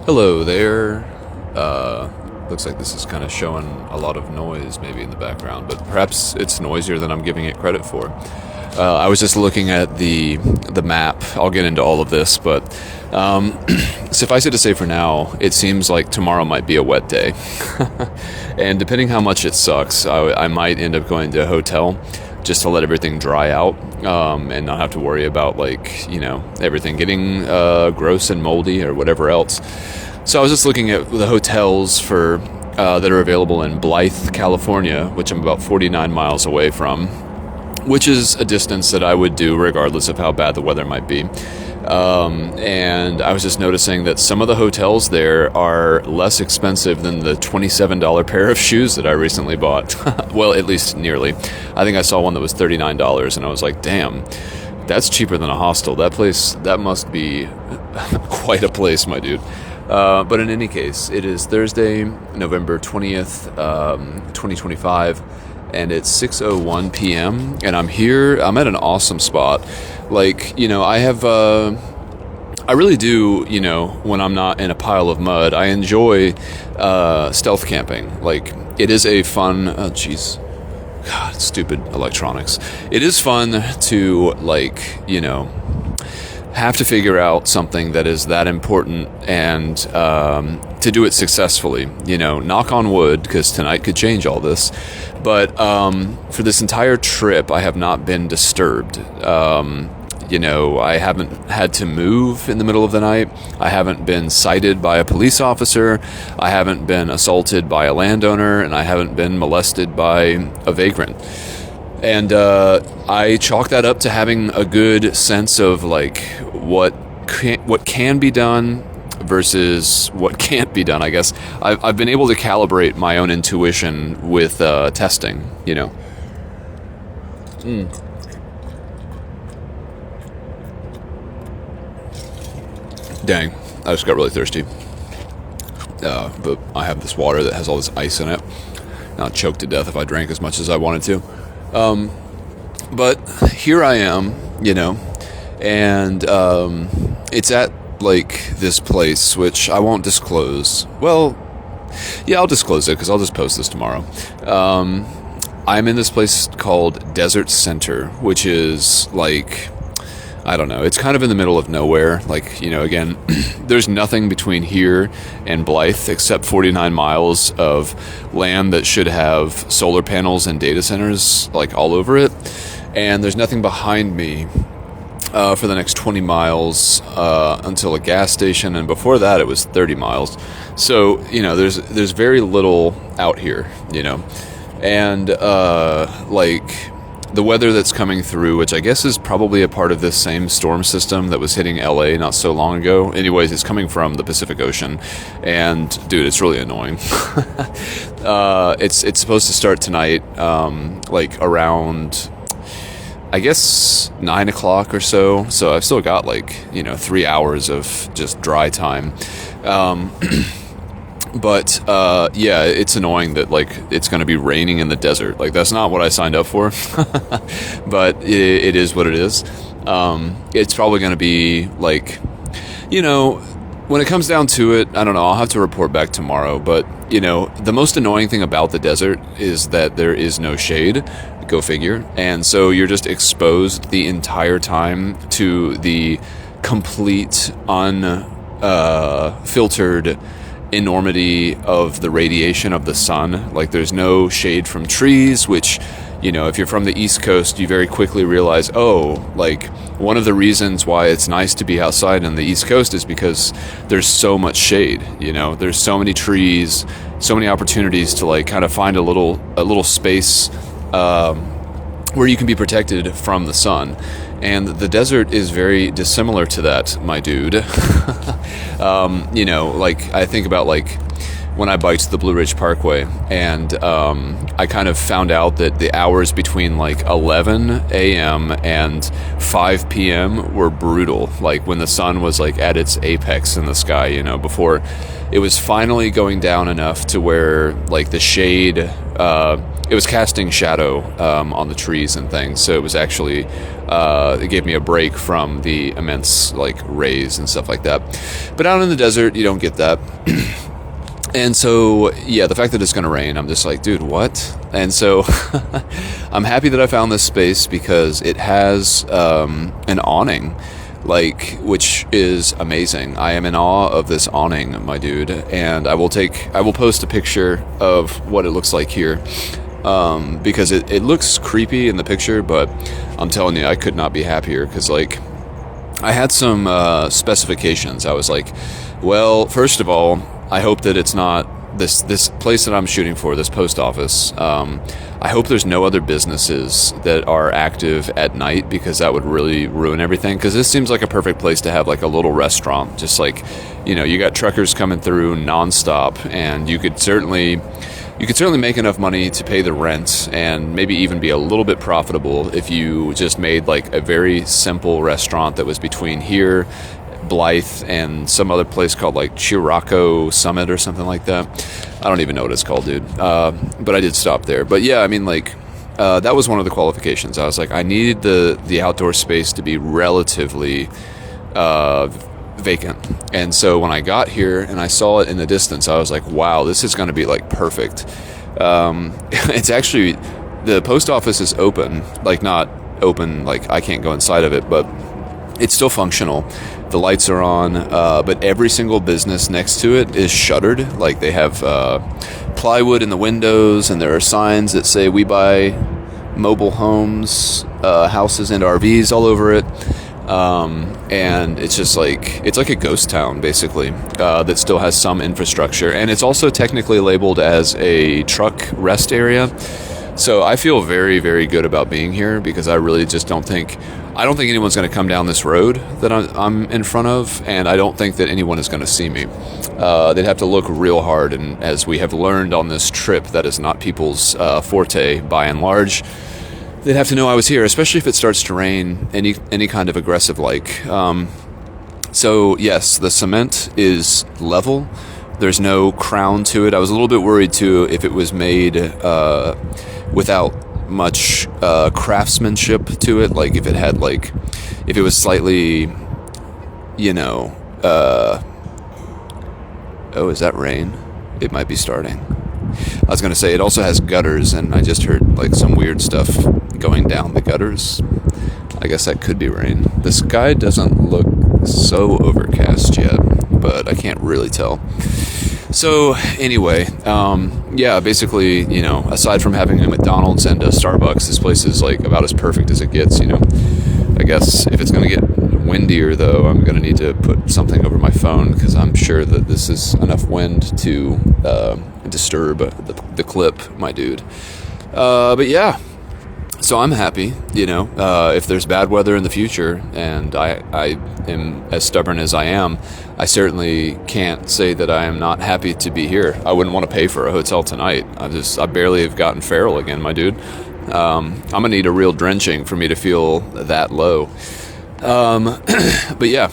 Hello there. Looks like this is kind of showing a lot of noise maybe in the background, but perhaps it's noisier than I'm giving it credit for. I was just looking at the map. I'll get into all of this, but suffice it to say for now, it seems like tomorrow might be a wet day. And depending how much it sucks, I might end up going to a hotel just to let everything dry out and not have to worry about everything getting gross and moldy or whatever else. So I was just looking at the hotels for that are available in Blythe, California, which I'm about 49 miles away from, which is a distance that I would do regardless of how bad the weather might be. And I was just noticing that some of the hotels there are less expensive than the $27 pair of shoes that I recently bought. Well, at least nearly. I think I saw one that was $39, and I was like, damn, that's cheaper than a hostel. That must be quite a place, my dude. But in any case, it is Thursday, November 20th, 2025, and it's 6:01 p.m., and I'm here. I'm at an awesome spot. I really do, when I'm not in a pile of mud, I enjoy stealth camping. Like, it is a fun, God, stupid electronics. It is fun to, have to figure out something that is that important and to do it successfully. Knock on wood, because tonight could change all this. But for this entire trip, I have not been disturbed. I haven't had to move in the middle of the night. I haven't been cited by a police officer. I haven't been assaulted by a landowner, and I haven't been molested by a vagrant. And I chalk that up to having a good sense of what can be done versus what can't be done. I guess I've been able to calibrate my own intuition with testing. Dang, I just got really thirsty. But I have this water that has all this ice in it. And I'll choke to death if I drank as much as I wanted to. But here I am, and it's at this place, which I won't disclose. Well, yeah, I'll disclose it because I'll just post this tomorrow. I'm in this place called Desert Center, which is I don't know, it's kind of in the middle of nowhere. Again, there's nothing between here and Blythe except 49 miles of land that should have solar panels and data centers all over it. And there's nothing behind me for the next 20 miles until a gas station. And before that, it was 30 miles. So, there's very little out here, and the weather that's coming through, which I guess is probably a part of this same storm system that was hitting LA not so long ago. Anyways, it's coming from the Pacific Ocean, and dude, it's really annoying. It's supposed to start tonight, around, I guess, 9 o'clock or so. So I've still got 3 hours of just dry time. But yeah, it's annoying that it's going to be raining in the desert. That's not what I signed up for. But it is what it is. It's probably going to be when it comes down to it, I don't know, I'll have to report back tomorrow. But the most annoying thing about the desert is that there is no shade. Go figure. And so you're just exposed the entire time to the complete unfiltered enormity of the radiation of the sun. There's no shade from trees, which, if you're from the East Coast, you very quickly realize, one of the reasons why it's nice to be outside on the East Coast is because there's so much shade. There's so many trees, so many opportunities to kind of find a little space where you can be protected from the sun. And the desert is very dissimilar to that, my dude. I think about when I biked the Blue Ridge Parkway, and I kind of found out that the hours between 11 a.m. and 5 p.m. were brutal. When the sun was at its apex in the sky, before it was finally going down enough to where the shade it was casting shadow on the trees and things. So it was actually it gave me a break from the immense like rays and stuff like that. But out in the desert, you don't get that. And so, yeah, the fact that it's going to rain, I'm just like, dude, what? And so I'm happy that I found this space because it has an awning, like, which is amazing. I am in awe of this awning, my dude. And I will post a picture of what it looks like here because it looks creepy in the picture, but I'm telling you, I could not be happier because, like, I had some specifications. I was like, well, first of all, I hope that it's not this place that I'm shooting for, this post office. I hope there's no other businesses that are active at night because that would really ruin everything. Because this seems like a perfect place to have like a little restaurant. Just like, you know, you got truckers coming through nonstop, and you could certainly make enough money to pay the rent and maybe even be a little bit profitable if you just made like a very simple restaurant that was between here, Blythe, and some other place called like Chiraco Summit or something like that. I don't even know what it's called, dude. But I did stop there. But yeah, I mean, like, that was one of the qualifications. I was like, I needed the outdoor space to be relatively vacant. And so when I got here and I saw it in the distance, I was like, wow, this is going to be like perfect. It's actually, the post office is open, like not open, like I can't go inside of it, but it's still functional. The lights are on, but every single business next to it is shuttered. Like they have plywood in the windows, and there are signs that say "We buy mobile homes, houses, and RVs" all over it. And it's just like, it's like a ghost town basically, that still has some infrastructure, and it's also technically labeled as a truck rest area. So I feel very, very good about being here because I really just don't think anyone's going to come down this road that I'm in front of, and I don't think that anyone is going to see me. They'd have to look real hard, and as we have learned on this trip, that is not people's forte by and large. They'd have to know I was here, especially if it starts to rain, any kind of aggressive like. So yes, the cement is level. There's no crown to it. I was a little bit worried too if it was made without much craftsmanship to it, like if it was slightly, you know, oh, is that rain? It might be starting. I was gonna say it also has gutters, and I just heard like some weird stuff going down the gutters. I guess that could be rain. The sky doesn't look so overcast yet, but I can't really tell. So anyway, yeah, basically, you know, aside from having a McDonald's and a Starbucks, this place is like about as perfect as it gets, you know. I guess if it's going to get windier, though, I'm going to need to put something over my phone because I'm sure that this is enough wind to disturb the clip, my dude. But yeah, so I'm happy, you know, if there's bad weather in the future, and I am as stubborn as I am, I certainly can't say that I am not happy to be here. I wouldn't want to pay for a hotel tonight. I barely have gotten feral again, my dude. I'm going to need a real drenching for me to feel that low. But yeah,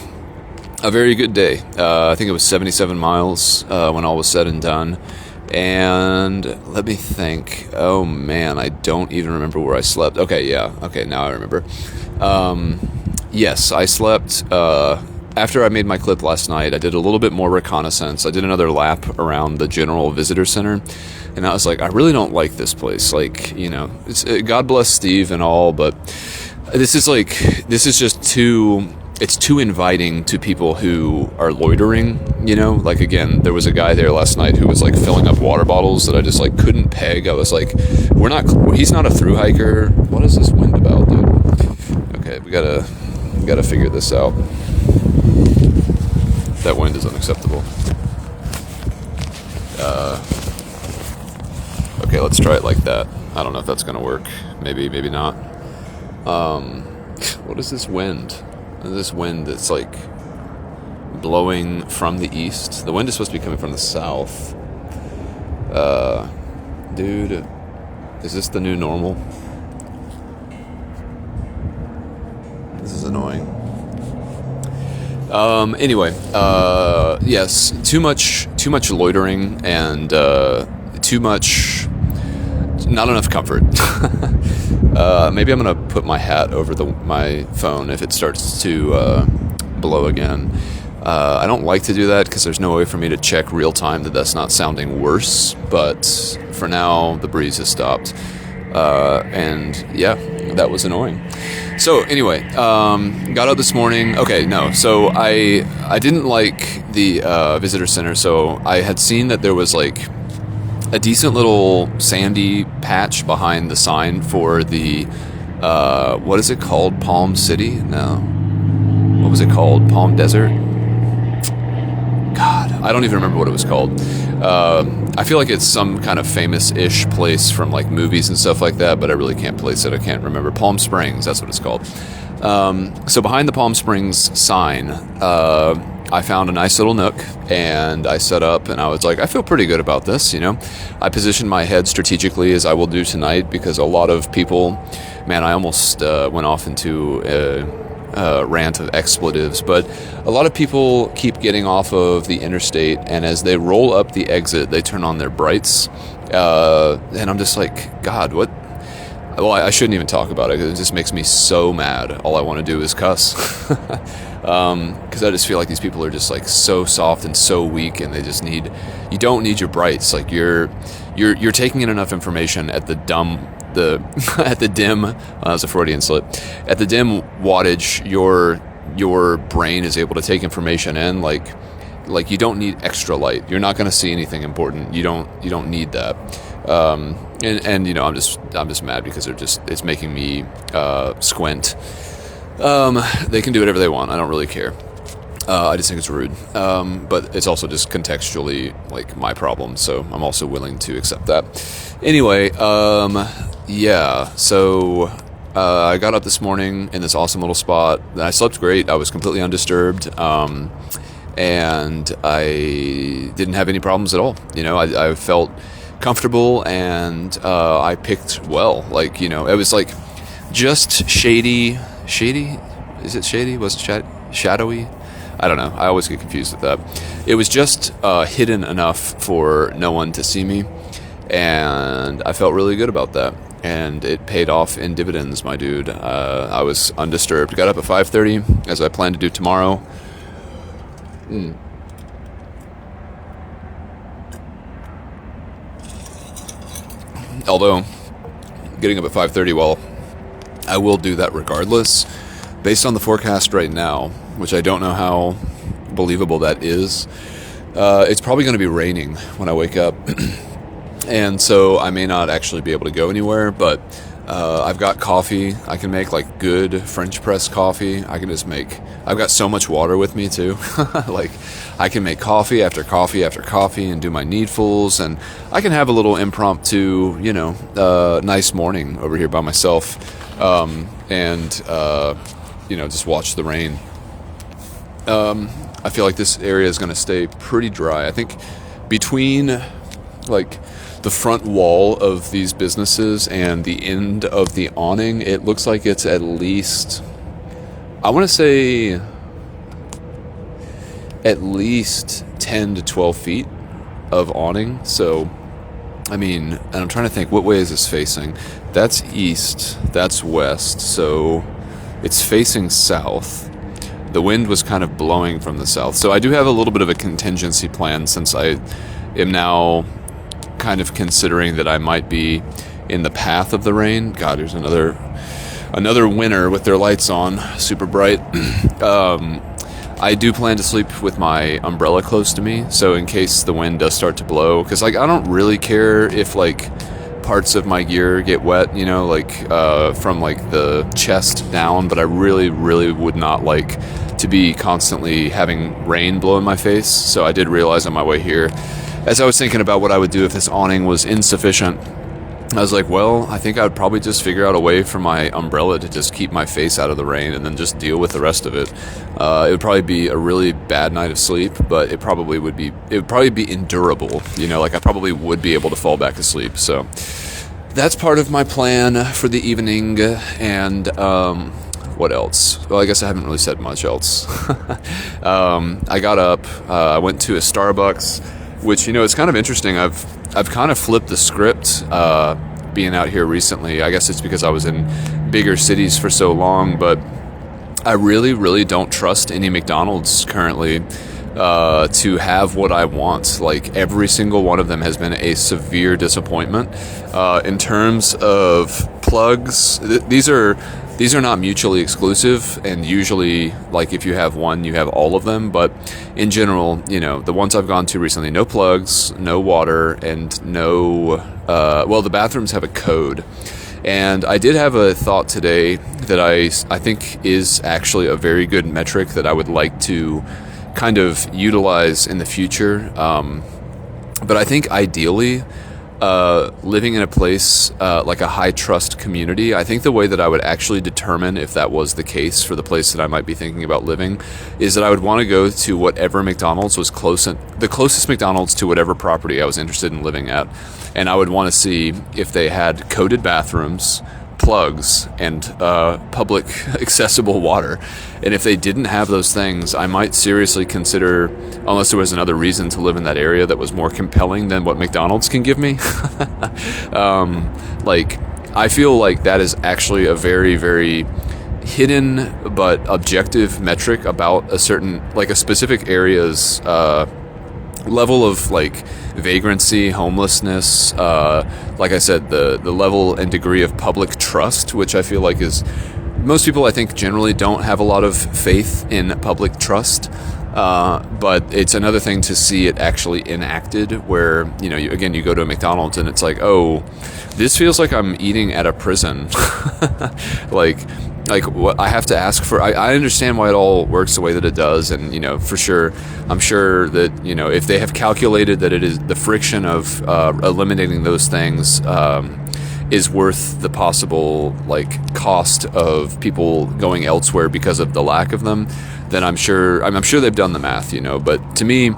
a very good day. I think it was 77 miles when all was said and done. And let me think. Oh man, I don't even remember where I slept. Okay, yeah. Okay, now I remember. Yes, I slept after I made my clip last night. I did a little bit more reconnaissance. I did another lap around the General Visitor Center, and I was like, I really don't like this place. Like, you know, it's God bless Steve and all, but this is just too. It's too inviting to people who are loitering, you know? Like, again, there was a guy there last night who was, like, filling up water bottles that I just, like, couldn't peg. I was like, he's not a through hiker. What is this wind about, dude? Okay, we gotta figure this out. That wind is unacceptable. Okay, let's try it like that. I don't know if that's gonna work. Maybe not. What is this wind? This wind that's like blowing from the east. The wind is supposed to be coming from the south. Dude, is this the new normal? This is annoying. Anyway, yes, too much loitering and too much not enough comfort. Maybe I'm gonna put my hat over my phone if it starts to blow again. I don't like to do that because there's no way for me to check real time that that's not sounding worse. But for now, the breeze has stopped, and yeah, that was annoying. So anyway, got up this morning. Okay, no, so I didn't like the visitor center. So I had seen that there was like a decent little sandy patch behind the sign for the what is it called? Palm City? No, what was it called? Palm Desert? God, I don't even remember what it was called. I feel like it's some kind of famous-ish place from like movies and stuff like that, but I really can't place it. I can't remember. Palm Springs, that's what it's called. So behind the Palm Springs sign, I found a nice little nook, and I set up, and I was like, I feel pretty good about this, you know. I positioned my head strategically, as I will do tonight, because a lot of people, man, I almost went off into a rant of expletives, but a lot of people keep getting off of the interstate, and as they roll up the exit, they turn on their brights, and I'm just like, God, what? Well, I shouldn't even talk about it, because it just makes me so mad. All I want to do is cuss. Because I just feel like these people are just like so soft and so weak, and they just you don't need your brights. Like you're taking in enough information at the at the dim, that was a Freudian slip, at the dim wattage, your brain is able to take information in, like you don't need extra light. You're not going to see anything important. You don't need that. And you know, I'm just mad because it's making me squint. They can do whatever they want. I don't really care. I just think it's rude. But it's also just contextually like my problem, so I'm also willing to accept that. Anyway, yeah. So I got up this morning in this awesome little spot. I slept great. I was completely undisturbed. And I didn't have any problems at all. You know, I felt comfortable, and I picked well. Like, you know, it was like just shady. Is it shady? Was it shadowy? I don't know. I always get confused with that. It was just hidden enough for no one to see me, and I felt really good about that. And it paid off in dividends, my dude. I was undisturbed. Got up at 5:30, as I plan to do tomorrow. Although, getting up at 5:30, well, I will do that regardless. Based on the forecast right now, which I don't know how believable that is, it's probably going to be raining when I wake up. And so I may not actually be able to go anywhere, but I've got coffee. I can make like good French press coffee. I've got so much water with me too. Like I can make coffee after coffee after coffee and do my needfuls, and I can have a little impromptu, you know, nice morning over here by myself, and you know, just watch the rain. I feel like this area is going to stay pretty dry. I think between like the front wall of these businesses and the end of the awning, it looks like it's at least, I want to say, at least 10 to 12 feet of awning. So, I mean, and I'm trying to think, what way is this facing? That's east, that's west, so it's facing south. The wind was kind of blowing from the south. So I do have a little bit of a contingency plan, since I am now kind of considering that I might be in the path of the rain. God, there's another winner with their lights on, super bright. I do plan to sleep with my umbrella close to me, so in case the wind does start to blow, because like I don't really care if like parts of my gear get wet, you know, like from like the chest down, but I really would not like to be constantly having rain blow in my face. So I did realize on my way here, as I was thinking about what I would do if this awning was insufficient, I was like, well, I think I would probably just figure out a way for my umbrella to just keep my face out of the rain and then just deal with the rest of it. It would probably be a really bad night of sleep, but it would probably be endurable. You know, like I probably would be able to fall back asleep. So that's part of my plan for the evening. And what else? Well, I guess I haven't really said much else. I got up, I went to a Starbucks, which, you know, it's kind of interesting. I've kind of flipped the script being out here recently. I guess it's because I was in bigger cities for so long, but I really, really don't trust any McDonald's currently to have what I want. Like, every single one of them has been a severe disappointment. In terms of plugs, these are not mutually exclusive, and usually, like, if you have one, you have all of them. But in general, you know, the ones I've gone to recently, no plugs, no water, and no, well, the bathrooms have a code. And I did have a thought today that I think is actually a very good metric that I would like to kind of utilize in the future. But I think ideally, living in a place like a high trust community, I think the way that I would actually determine if that was the case for the place that I might be thinking about living is that I would want to go to whatever McDonald's was the closest McDonald's to whatever property I was interested in living at. And I would want to see if they had coded bathrooms, plugs, and public accessible water. And if they didn't have those things, I might seriously consider, unless there was another reason to live in that area that was more compelling than what McDonald's can give me. Like, I feel like that is actually a very, very hidden but objective metric about a certain, like, a specific area's level of, like, vagrancy, homelessness, like I said, the level and degree of public trust, which I feel like is, most people, I think, generally don't have a lot of faith in public trust. But it's another thing to see it actually enacted, where, you know, you go to a McDonald's and it's like, oh, this feels like I'm eating at a prison. like what I have to ask for. I understand why it all works the way that it does, and, you know, for sure, I'm sure that, you know, if they have calculated that it is the friction of eliminating those things is worth the possible, like, cost of people going elsewhere because of the lack of them, then I'm sure they've done the math, you know. But to me,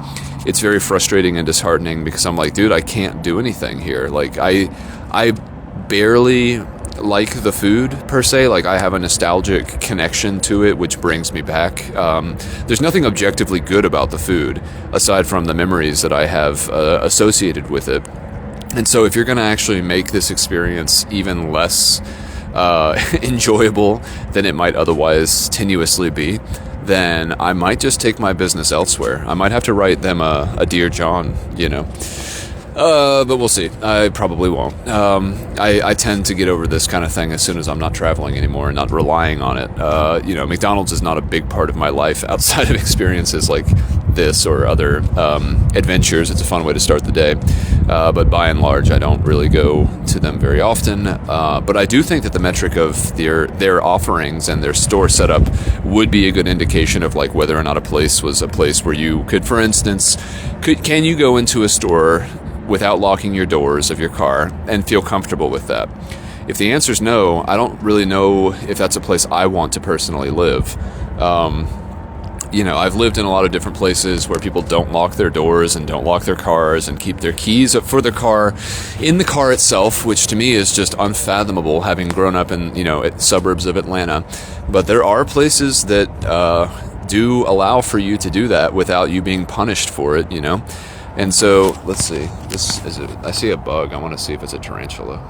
it's very frustrating and disheartening, because I'm like, dude, I can't do anything here. Like, I barely like the food per se. Like, I have a nostalgic connection to it, which brings me back. There's nothing objectively good about the food aside from the memories that I have associated with it. And so if you're going to actually make this experience even less enjoyable than it might otherwise tenuously be, then I might just take my business elsewhere. I might have to write them a Dear John, you know. But we'll see. I probably won't. I tend to get over this kind of thing as soon as I'm not traveling anymore and not relying on it. You know, McDonald's is not a big part of my life outside of experiences like this or other adventures. It's a fun way to start the day. But by and large, I don't really go to them very often. But I do think that the metric of their offerings and their store setup would be a good indication of, like, whether or not a place was a place where you could, for instance, can you go into a store without locking your doors of your car and feel comfortable with that? If the answer is no, I don't really know if that's a place I want to personally live. You know, I've lived in a lot of different places where people don't lock their doors and don't lock their cars and keep their keys up for their car in the car itself, which to me is just unfathomable, having grown up in, you know, suburbs of Atlanta. But there are places that do allow for you to do that without you being punished for it, you know. And so, let's see. I see a bug. I want to see if it's a tarantula.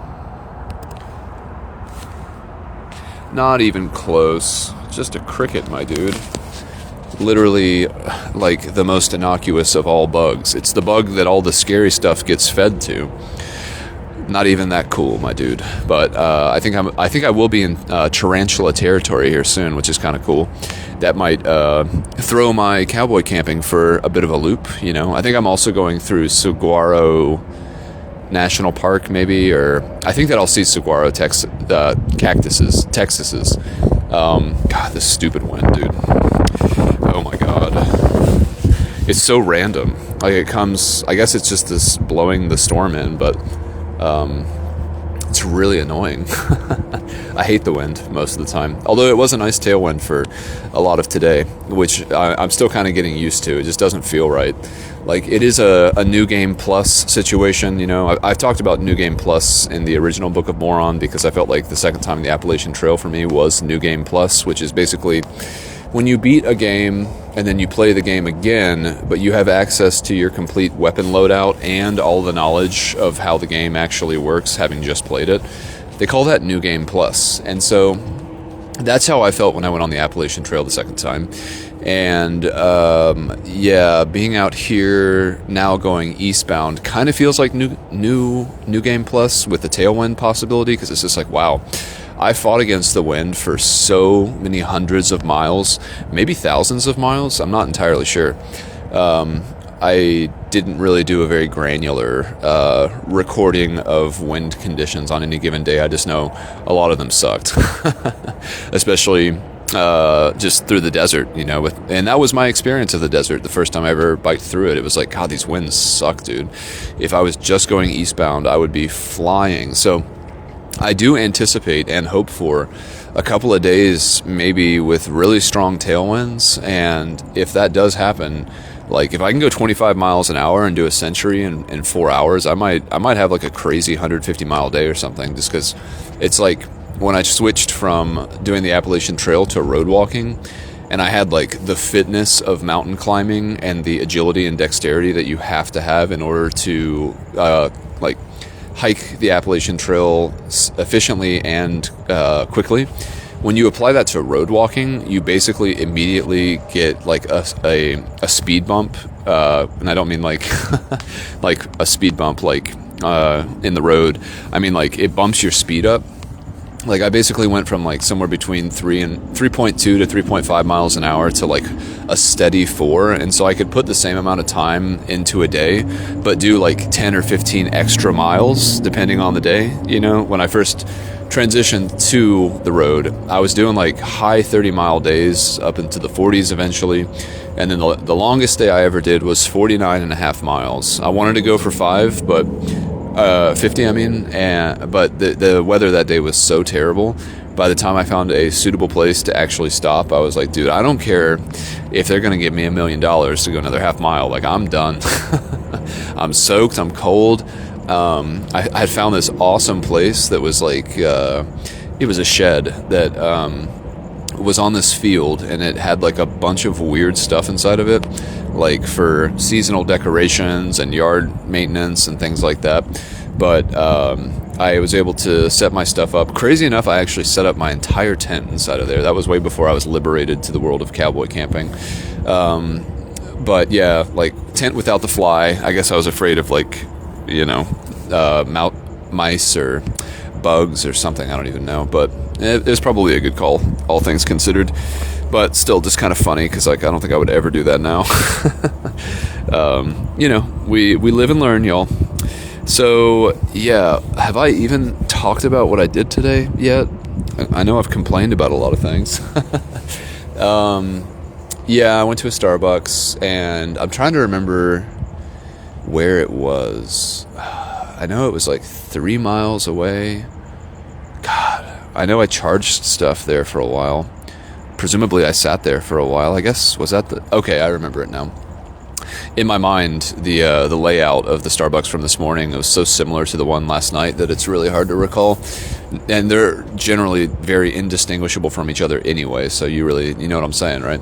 Not even close. Just a cricket, my dude. Literally, like, the most innocuous of all bugs. It's the bug that all the scary stuff gets fed to. Not even that cool, my dude. But I think I will be in tarantula territory here soon, which is kind of cool. That might throw my cowboy camping for a bit of a loop, you know. I think I'm also going through Saguaro National Park, maybe, or I think that I'll see saguaro cactuses, Texases. God, this stupid wind, dude. Oh my god. It's so random. Like, it comes, I guess it's just this blowing the storm in, but it's really annoying. I hate the wind most of the time. Although it was a nice tailwind for a lot of today, which I'm still kind of getting used to. It just doesn't feel right. Like, it is a New Game Plus situation, you know. I've talked about New Game Plus in the original Book of Moron because I felt like the second time in the Appalachian Trail for me was New Game Plus, which is basically when you beat a game and then you play the game again, but you have access to your complete weapon loadout and all the knowledge of how the game actually works, having just played it, they call that New Game Plus. And so that's how I felt when I went on the Appalachian Trail the second time. And yeah, being out here now going eastbound kind of feels like new Game Plus with the tailwind possibility, because it's just like, wow, I fought against the wind for so many hundreds of miles, maybe thousands of miles. I'm not entirely sure. I didn't really do a very granular recording of wind conditions on any given day. I just know a lot of them sucked, especially just through the desert, and that was my experience of the desert the first time I ever biked through it. It was like, God, these winds suck, dude. If I was just going eastbound, I would be flying. So I do anticipate and hope for a couple of days maybe with really strong tailwinds, and if that does happen, like if I can go 25 miles an hour and do a century in 4 hours, I might have like a crazy 150 mile day or something, just because it's like when I switched from doing the Appalachian Trail to road walking, and I had like the fitness of mountain climbing and the agility and dexterity that you have to have in order to like hike the Appalachian Trail efficiently and quickly. When you apply that to road walking, you basically immediately get like a speed bump, and I don't mean like like a speed bump like in the road. I mean like it bumps your speed up. Like I basically went from like somewhere between 3.2 to 3.5 miles an hour to like a steady 4, and so I could put the same amount of time into a day, but do like 10 or 15 extra miles depending on the day. When I first transitioned to the road, I was doing like high 30-mile days up into the 40s eventually, and then the longest day I ever did was 49 and a half miles. I wanted to go for 5, but 50, I mean, but the weather that day was so terrible. By the time I found a suitable place to actually stop, I was like, dude, I don't care if they're going to give me $1 million to go another half mile. Like, I'm done. I'm soaked. I'm cold. I had found this awesome place that was like, it was a shed that was on this field, and it had like a bunch of weird stuff inside of it, like for seasonal decorations and yard maintenance and things like that. But I was able to set my stuff up. Crazy enough, I actually set up my entire tent inside of there. That was way before I was liberated to the world of cowboy camping. But yeah, like tent without the fly. I guess I was afraid of like, mice or bugs or something. I don't even know, but it was probably a good call, all things considered. But still, just kind of funny, because like I don't think I would ever do that now. We live and learn, y'all. So yeah, have I even talked about what I did today yet? I know I've complained about a lot of things. Yeah, I went to a Starbucks, and I'm trying to remember where it was. I know it was like 3 miles away. God, I know I charged stuff there for a while. Presumably I sat there for a while. I guess, was that okay, I remember it now. In my mind, the layout of the Starbucks from this morning was so similar to the one last night that it's really hard to recall. And they're generally very indistinguishable from each other anyway, so you know what I'm saying, right?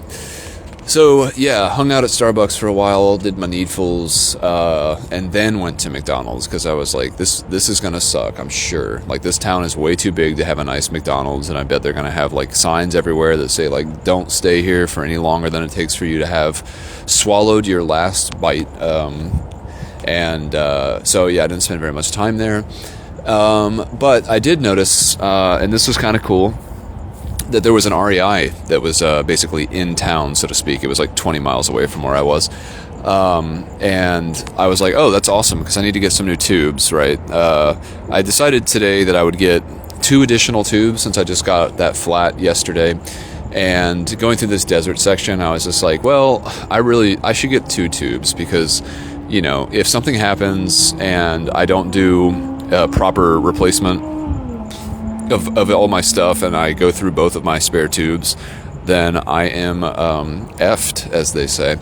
So yeah, hung out at Starbucks for a while, did my needfuls, and then went to McDonald's, because I was like, this is gonna suck, I'm sure. Like, this town is way too big to have a nice McDonald's, and I bet they're gonna have like signs everywhere that say like, don't stay here for any longer than it takes for you to have swallowed your last bite. So yeah, I didn't spend very much time there. But I did notice, and this was kind of cool, that there was an REI that was basically in town, so to speak. It was like 20 miles away from where I was. And I was like, oh, that's awesome, because I need to get some new tubes, right? I decided today that I would get 2 additional tubes, since I just got that flat yesterday. And going through this desert section, I was just like, well, I should get 2 tubes, because, if something happens and I don't do a proper replacement of all my stuff, and I go through both of my spare tubes, then I am effed, as they say.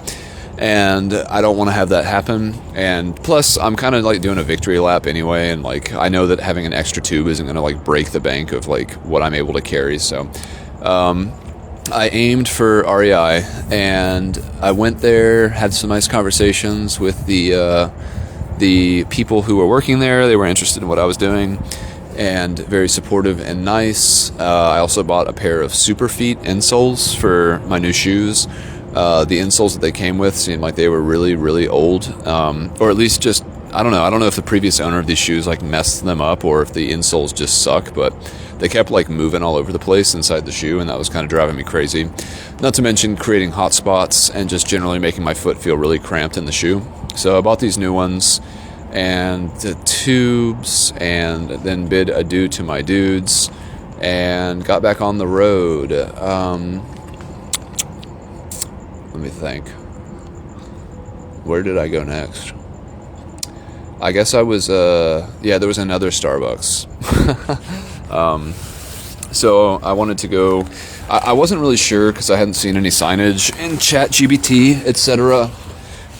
And I don't want to have that happen. And plus, I'm kind of like doing a victory lap anyway, and like I know that having an extra tube isn't going to like break the bank of like what I'm able to carry. So I aimed for REI, and I went there, had some nice conversations with the people who were working there. They were interested in what I was doing, and very supportive and nice. I also bought a pair of Superfeet insoles for my new shoes. The insoles that they came with seemed like they were really, really old, or at least just, I don't know. I don't know if the previous owner of these shoes like messed them up or if the insoles just suck, but they kept like moving all over the place inside the shoe, and that was kind of driving me crazy. Not to mention creating hot spots and just generally making my foot feel really cramped in the shoe. So I bought these new ones and the tubes, and then bid adieu to my dudes and got back on the road. Let me think. Where did I go next? I guess I was, there was another Starbucks. So I wanted to go. I wasn't really sure because I hadn't seen any signage in ChatGPT, etc.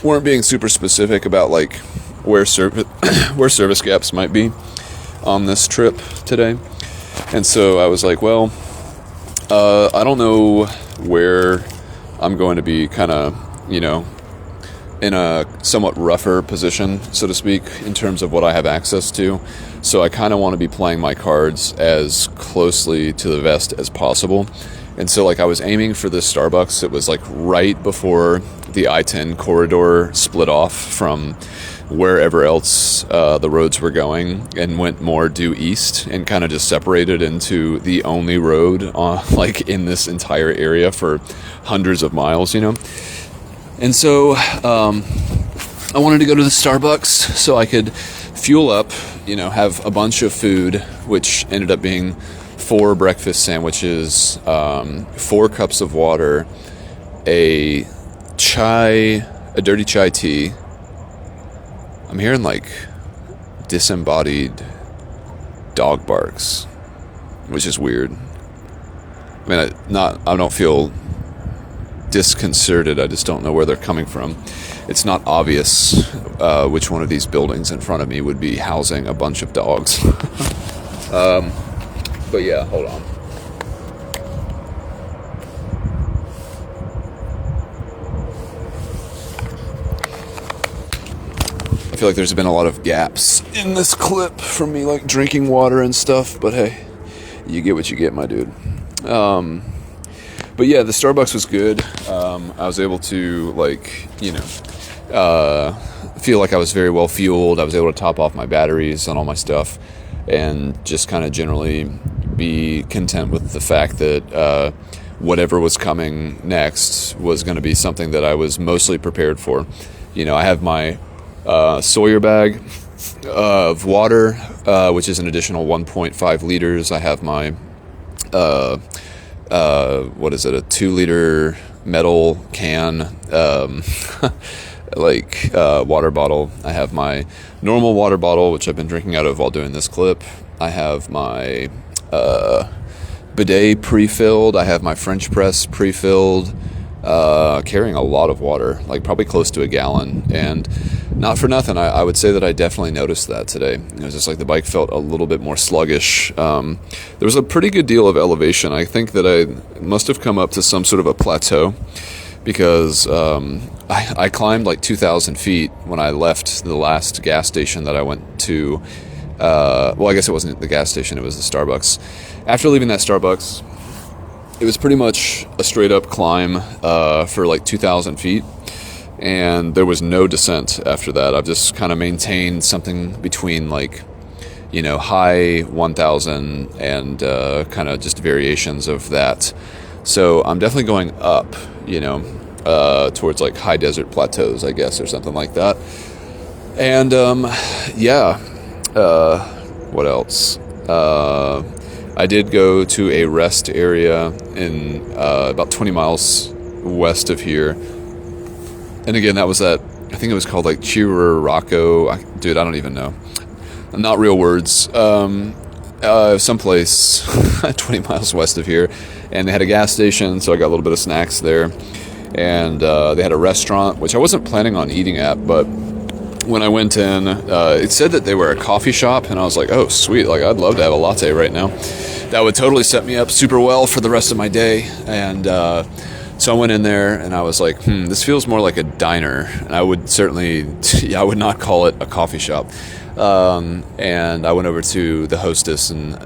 Weren't being super specific about like where service gaps might be on this trip today. And so I was like, well, I don't know where I'm going to be kind of, in a somewhat rougher position, so to speak, in terms of what I have access to. So I kind of want to be playing my cards as closely to the vest as possible. And so like I was aiming for this Starbucks. It was like right before the I-10 corridor split off from wherever else the roads were going and went more due east and kind of just separated into the only road like in this entire area for hundreds of miles, And so I wanted to go to the Starbucks so I could fuel up, have a bunch of food, which ended up being 4 breakfast sandwiches, 4 cups of water, a dirty chai tea. I'm hearing like disembodied dog barks, which is weird. I mean, I don't feel disconcerted. I just don't know where they're coming from. It's not obvious which one of these buildings in front of me would be housing a bunch of dogs. But yeah, hold on. I feel like there's been a lot of gaps in this clip from me like drinking water and stuff, but hey, you get what you get, my dude. But yeah, the Starbucks was good. I was able to feel like I was very well fueled. I was able to top off my batteries on all my stuff and just kind of generally be content with the fact that whatever was coming next was going to be something that I was mostly prepared for. I have my Sawyer bag of water, which is an additional 1.5 liters. I have my a 2-liter metal can water bottle. I have my normal water bottle, which I've been drinking out of while doing this clip. I have my bidet pre-filled. I have my French press pre-filled, carrying a lot of water, like probably close to a gallon. And not for nothing, I would say that I definitely noticed that today. It was just like the bike felt a little bit more sluggish. There was a pretty good deal of elevation. I think that I must have come up to some sort of a plateau because I climbed like 2,000 feet when I left the last gas station that I went to. I guess it wasn't the gas station, it was the Starbucks. After leaving that Starbucks, it was pretty much a straight up climb for like 2,000 feet. And there was no descent after that. I've just kind of maintained something between high 1,000 and kind of just variations of that. So I'm definitely going up, towards like high desert plateaus, I guess, or something like that. And what else? I did go to a rest area in about 20 miles west of here. And again, that was I think it was called like Chiruraco. Dude, I don't even know. Not real words. Someplace 20 miles west of here. And they had a gas station, so I got a little bit of snacks there. And they had a restaurant, which I wasn't planning on eating at, but when I went in, it said that they were a coffee shop, and I was like, oh, sweet, like, I'd love to have a latte right now. That would totally set me up super well for the rest of my day. And so I went in there, and I was like, this feels more like a diner. And I would certainly, I would not call it a coffee shop. And I went over to the hostess, and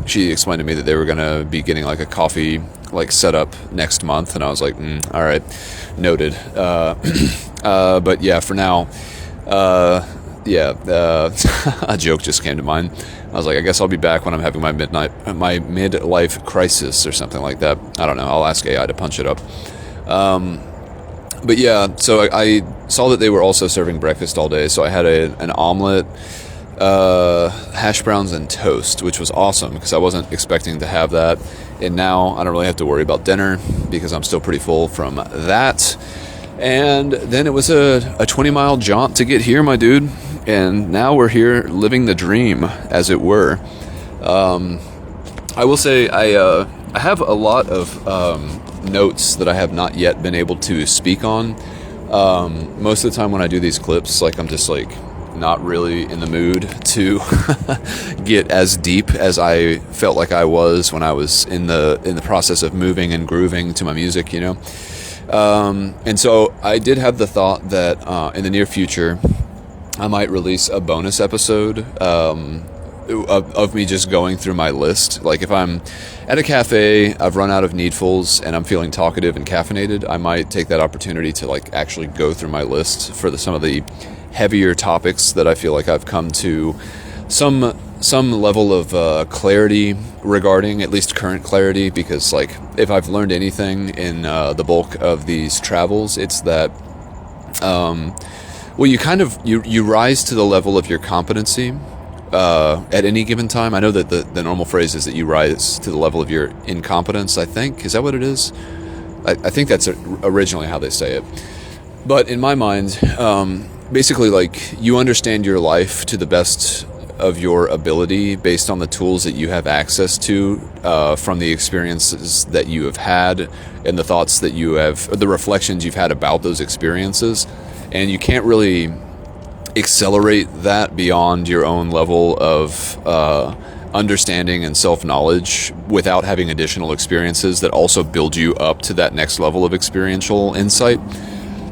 she explained to me that they were going to be getting like a coffee like set up next month, and I was like, all right, noted. But yeah, for now, a joke just came to mind. I was like, I guess I'll be back when I'm having my midlife crisis or something like that. I don't know. I'll ask AI to punch it up. But yeah, so I saw that they were also serving breakfast all day. So I had an omelet, hash browns, and toast, which was awesome because I wasn't expecting to have that. And now I don't really have to worry about dinner because I'm still pretty full from that. And then it was a 20-mile jaunt to get here, my dude. And now we're here living the dream, as it were. I will say I have a lot of notes that I have not yet been able to speak on. Most of the time when I do these clips, like I'm just like not really in the mood to get as deep as I felt like I was when I was in the process of moving and grooving to my music, you know. And so I did have the thought that in the near future I might release a bonus episode of me just going through my list. Like if I'm at a cafe, I've run out of needfuls, and I'm feeling talkative and caffeinated, I might take that opportunity to like actually go through my list for some of the heavier topics that I feel like I've come to some level of clarity regarding, at least current clarity, because like if I've learned anything in the bulk of these travels, it's that well, you rise to the level of your competency at any given time. I know that the normal phrase is that you rise to the level of your incompetence, I think. Is that what it is? I think that's originally how they say it. But in my mind, basically, like, you understand your life to the best of your ability based on the tools that you have access to from the experiences that you have had and the thoughts that you have, or the reflections you've had about those experiences. And you can't really accelerate that beyond your own level of understanding and self-knowledge without having additional experiences that also build you up to that next level of experiential insight.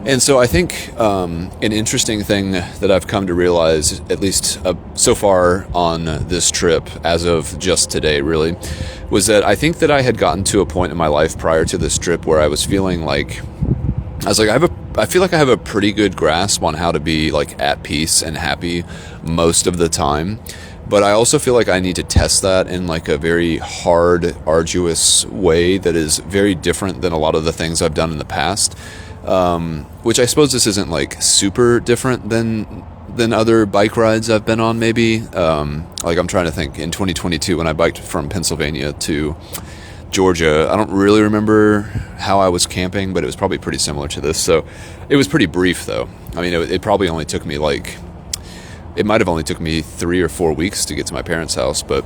And so I think an interesting thing that I've come to realize, at least so far on this trip, as of just today really, was that I think that I had gotten to a point in my life prior to this trip where I was feeling like, I feel like I have a pretty good grasp on how to be like at peace and happy most of the time. But I also feel like I need to test that in like a very hard, arduous way that is very different than a lot of the things I've done in the past. Which I suppose this isn't like super different than other bike rides I've been on, maybe. Like I'm trying to think, in 2022 when I biked from Pennsylvania to Georgia, I don't really remember how I was camping, but it was probably pretty similar to this. So it was pretty brief though. I mean, it probably only took me it might have only took me 3 or 4 weeks to get to my parents' house, but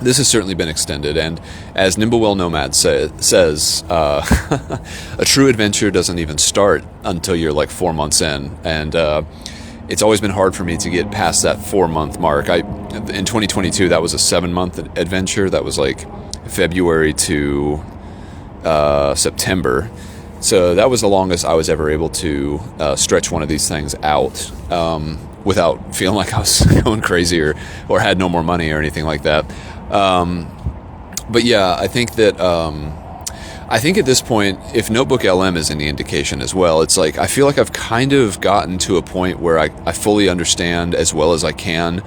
this has certainly been extended. And as Nimblewell Nomad says, a true adventure doesn't even start until you're like 4 months in. And it's always been hard for me to get past that 4-month mark. In 2022, that was a 7-month adventure. That was like February to September. So that was the longest I was ever able to stretch one of these things out without feeling like I was going crazy or had no more money or anything like that. But yeah, I think that at this point, if Notebook LM is any indication as well, it's like I feel like I've kind of gotten to a point where I fully understand as well as I can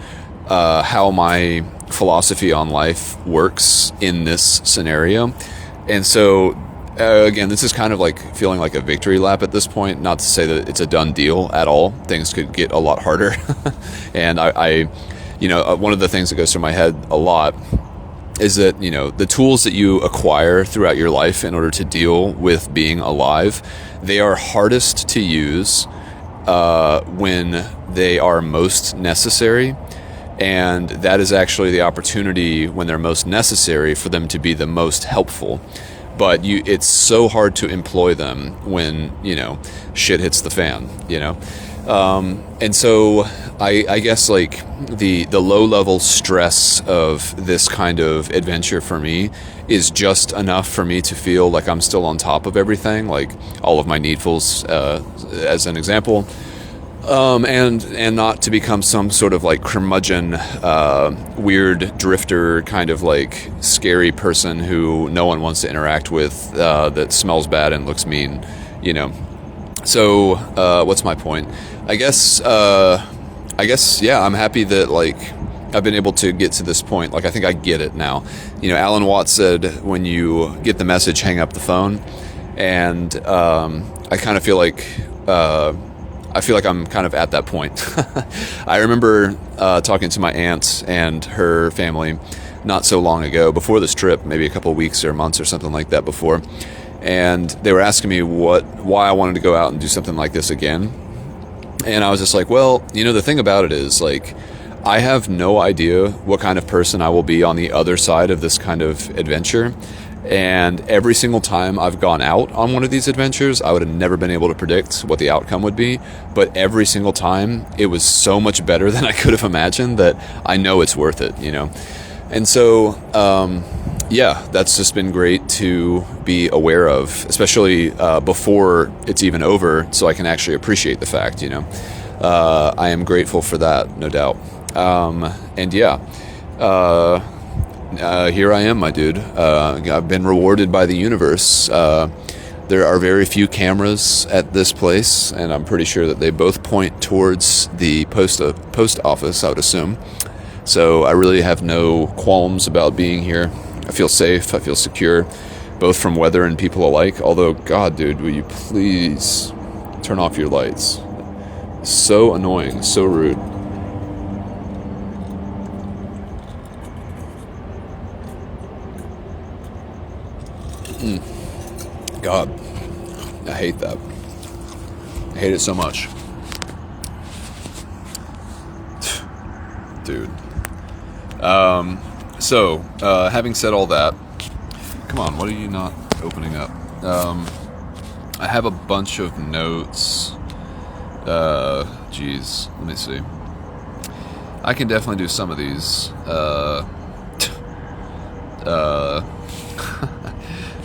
how my philosophy on life works in this scenario. And so again, this is kind of like feeling like a victory lap at this point. Not to say that it's a done deal at all. Things could get a lot harder. And I one of the things that goes through my head a lot is that, the tools that you acquire throughout your life in order to deal with being alive, they are hardest to use when they are most necessary. And that is actually the opportunity when they're most necessary for them to be the most helpful. But it's so hard to employ them when, shit hits the fan, And so I guess like the low level stress of this kind of adventure for me is just enough for me to feel like I'm still on top of everything, like all of my needfuls, as an example. And not to become some sort of like curmudgeon, weird drifter, kind of like scary person who no one wants to interact with, that smells bad and looks mean, you know. So, what's my point? I guess, yeah, I'm happy that like I've been able to get to this point. Like, I think I get it now. You know, Alan Watts said, when you get the message, hang up the phone. And, I kind of feel like, I'm kind of at that point. I remember talking to my aunt and her family not so long ago, before this trip, maybe a couple of weeks or months or something like that before, and they were asking me why I wanted to go out and do something like this again. And I was just like, well, you know, the thing about it is, like, I have no idea what kind of person I will be on the other side of this kind of adventure. And every single time I've gone out on one of these adventures, I would have never been able to predict what the outcome would be. But every single time, it was so much better than I could have imagined that I know it's worth it, you know? And so, yeah, that's just been great to be aware of, especially before it's even over, so I can actually appreciate the fact, you know? I am grateful for that, no doubt. And yeah, here I am, my dude. I've been rewarded by the universe. There are very few cameras at this place, and I'm pretty sure that they both point towards the post office, I would assume. So I really have no qualms about being here. I feel safe. I feel secure, both from weather and people alike. Although, God, dude, will you please turn off your lights? So annoying, so rude. God, I hate that. I hate it so much. Dude. So, having said all that, come on, what are you not opening up? I have a bunch of notes. Geez, let me see. I can definitely do some of these.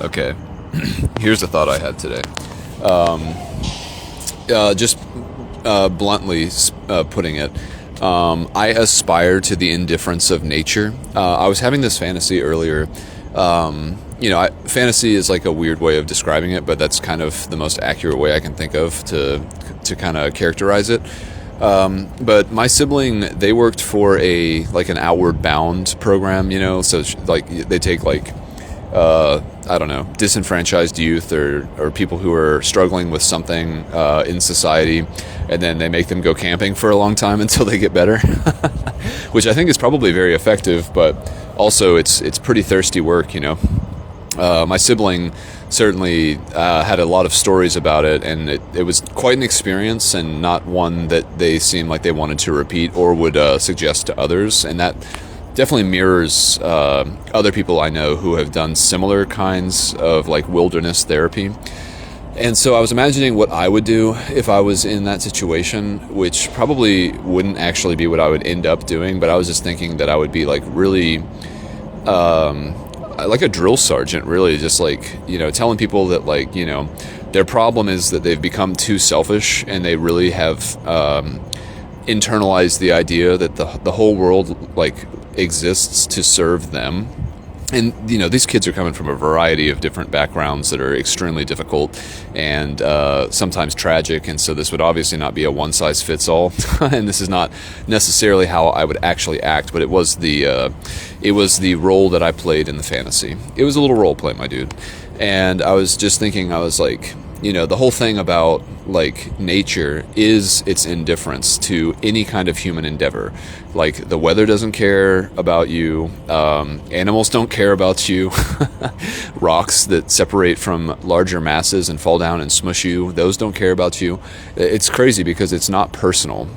Okay. Here's a thought I had today. Just bluntly putting it, I aspire to the indifference of nature. I was having this fantasy earlier. Fantasy is like a weird way of describing it, but that's kind of the most accurate way I can think of to kind of characterize it. But my sibling, they worked for an Outward Bound program, you know, so like they take like, I don't know, disenfranchised youth or people who are struggling with something in society, and then they make them go camping for a long time until they get better, which I think is probably very effective, but also it's pretty thirsty work, you know. My sibling certainly had a lot of stories about it, and it was quite an experience, and not one that they seemed like they wanted to repeat or would suggest to others, and that definitely mirrors other people I know who have done similar kinds of like wilderness therapy. And so I was imagining what I would do if I was in that situation, which probably wouldn't actually be what I would end up doing, but I was just thinking that I would be like really like a drill sergeant, really, just like, you know, telling people that, like, you know, their problem is that they've become too selfish, and they really have internalized the idea that the whole world like exists to serve them. And, you know, these kids are coming from a variety of different backgrounds that are extremely difficult and sometimes tragic, and so this would obviously not be a one-size-fits-all. And this is not necessarily how I would actually act, but it was the role that I played in the fantasy. It was a little role play, my dude. And I was just thinking, I was like, you know, the whole thing about like nature is its indifference to any kind of human endeavor. Like, the weather doesn't care about you, animals don't care about you, rocks that separate from larger masses and fall down and smush you, those don't care about you. It's crazy because it's not personal.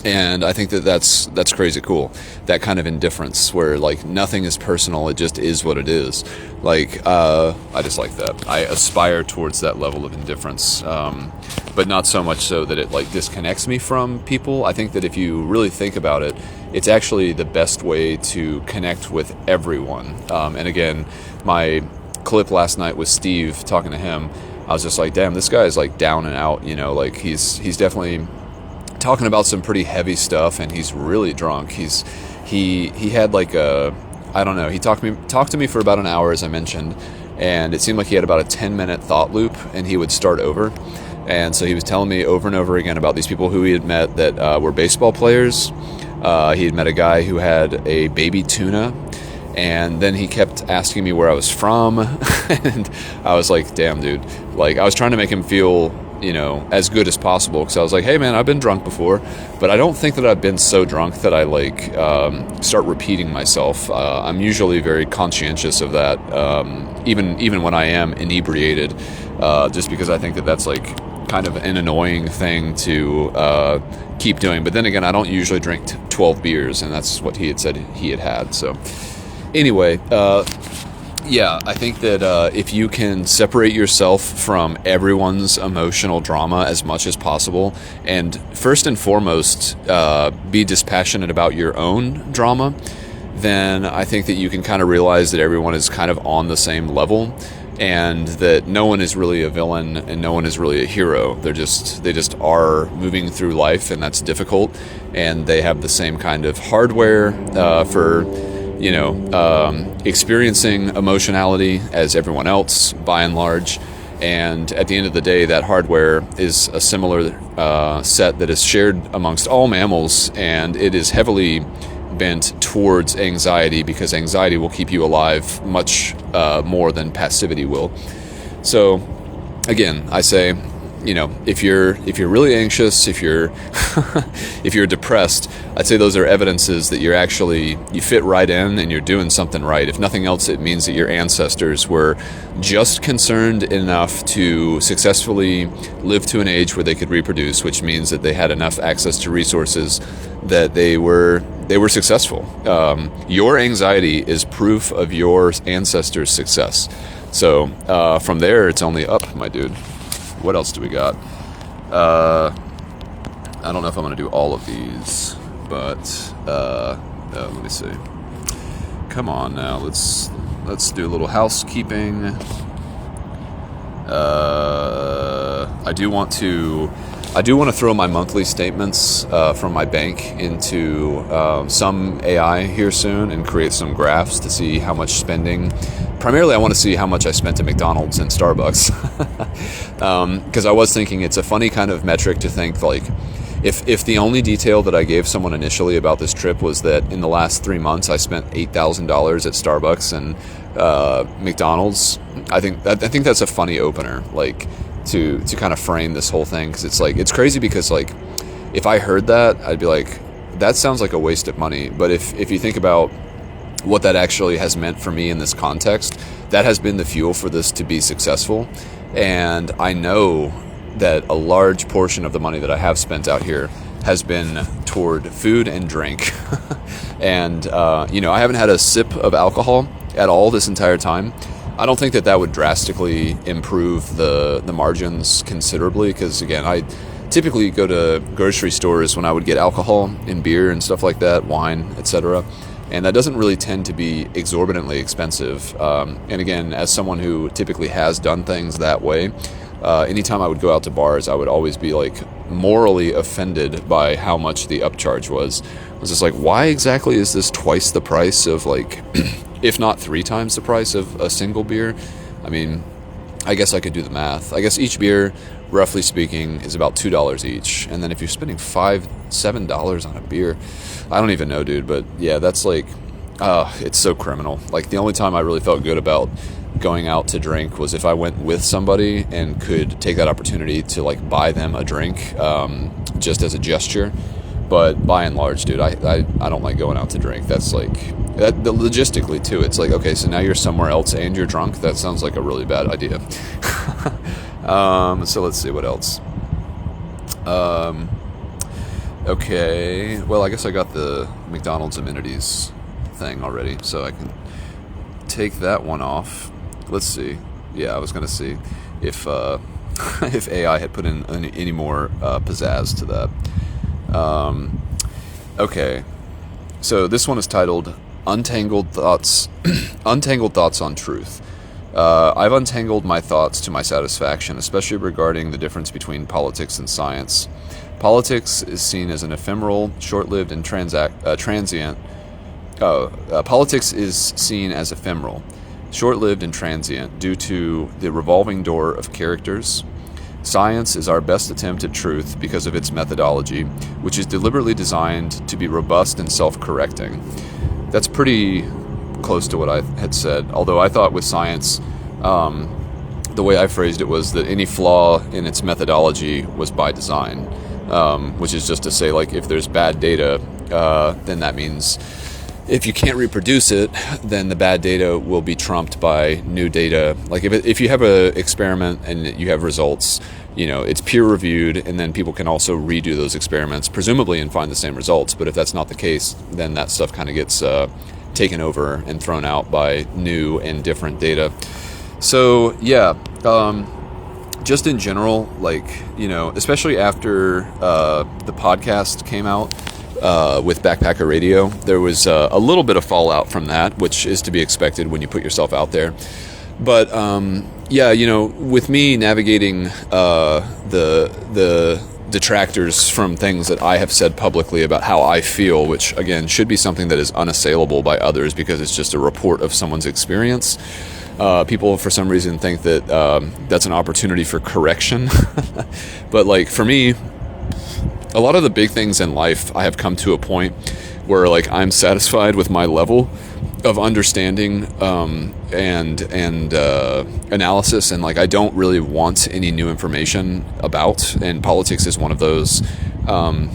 And I think that that's crazy cool. That kind of indifference where like nothing is personal, it just is what it is. Like I just like that. I aspire towards that level of indifference, but not so much so that it like disconnects me from people. I think that if you really think about it, it's actually the best way to connect with everyone. And again, my clip last night with Steve, talking to him, I was just like, damn, this guy is like down and out, you know, like he's definitely talking about some pretty heavy stuff, and he's really drunk. He had like I don't know, he talked to me for about an hour, as I mentioned, and it seemed like he had about a 10-minute thought loop, and he would start over. And so he was telling me over and over again about these people who he had met that were baseball players. He had met a guy who had a baby tuna, and then he kept asking me where I was from. And I was like, damn, dude, like I was trying to make him feel, you know, as good as possible, because I was like, hey man, I've been drunk before, but I don't think that I've been so drunk that I like start repeating myself. I'm usually very conscientious of that, even when I am inebriated, just because I think that that's like kind of an annoying thing to keep doing. But then again, I don't usually drink 12 beers, and that's what he had said he had. So anyway, yeah, I think that if you can separate yourself from everyone's emotional drama as much as possible, and first and foremost be dispassionate about your own drama, then I think that you can kind of realize that everyone is kind of on the same level, and that no one is really a villain and no one is really a hero. They just are moving through life, and that's difficult, and they have the same kind of hardware for, you know, experiencing emotionality as everyone else, by and large. And at the end of the day, that hardware is a similar set that is shared amongst all mammals, and it is heavily bent towards anxiety, because anxiety will keep you alive much more than passivity will. So again, I say, you know, if you're really anxious, if you're if you're depressed, I'd say those are evidences that you fit right in and you're doing something right. If nothing else, it means that your ancestors were just concerned enough to successfully live to an age where they could reproduce, which means that they had enough access to resources that they were successful. Your anxiety is proof of your ancestors' success. So from there, it's only up, my dude. What else do we got? I don't know if I'm going to do all of these, but let me see. Come on now, let's do a little housekeeping. I do want to throw my monthly statements from my bank into some AI here soon, and create some graphs to see how much spending. Primarily, I want to see how much I spent at McDonald's and Starbucks, because I was thinking it's a funny kind of metric to think, like, if the only detail that I gave someone initially about this trip was that in the last 3 months I spent $8,000 at Starbucks and McDonald's, I think that's a funny opener, like to kind of frame this whole thing, because it's like, it's crazy, because like if I heard that, I'd be like, that sounds like a waste of money. But if you think about what that actually has meant for me in this context, that has been the fuel for this to be successful. And I know that a large portion of the money that I have spent out here has been toward food and drink. And you know, I haven't had a sip of alcohol at all this entire time. I don't think that would drastically improve the margins considerably, because again, I typically go to grocery stores when I would get alcohol and beer and stuff like that, wine, etc. And that doesn't really tend to be exorbitantly expensive. And again, as someone who typically has done things that way, anytime I would go out to bars, I would always be like morally offended by how much the upcharge was. I was just like, why exactly is this twice the price of, like, if not 3 times the price of a single beer? I mean, I guess I could do the math. I guess each beer, roughly speaking, is about $2 each. And then if you're spending $7 on a beer, I don't even know, dude. But yeah, that's like, it's so criminal. Like, the only time I really felt good about going out to drink was if I went with somebody and could take that opportunity to like buy them a drink, just as a gesture. But by and large, dude, I don't like going out to drink. That's like, logistically too, it's like, okay, so now you're somewhere else and you're drunk. That sounds like a really bad idea. So let's see what else. Okay, well, I guess I got the McDonald's amenities thing already, so I can take that one off. Let's see. Yeah, I was gonna see if if AI had put in any more pizzazz to that. Okay, so this one is titled "Untangled Thoughts." Untangled thoughts on truth. I've untangled my thoughts to my satisfaction, especially regarding the difference between politics and science. Politics is seen as an ephemeral, short-lived, and transient. Politics is seen as ephemeral, short-lived, and transient due to the revolving door of characters. Science is our best attempt at truth because of its methodology, which is deliberately designed to be robust and self-correcting. That's pretty close to what I had said, although I thought with science, the way I phrased it was that any flaw in its methodology was by design, which is just to say, like, if there's bad data, then that means if you can't reproduce it, then the bad data will be trumped by new data. Like if you have an experiment and you have results, it's peer reviewed, and then people can also redo those experiments, presumably, and find the same results. But if that's not the case, then that stuff kind of gets taken over and thrown out by new and different data. So yeah, just in general, especially after the podcast came out with Backpacker Radio, there was a little bit of fallout from that, which is to be expected when you put yourself out there. But with me navigating the detractors from things that I have said publicly about how I feel, which again should be something that is unassailable by others because it's just a report of someone's experience. People, for some reason, think that that's an opportunity for correction. But for me, a lot of the big things in life, I have come to a point where I'm satisfied with my level of understanding and analysis, and I don't really want any new information about. And politics is one of those. I'm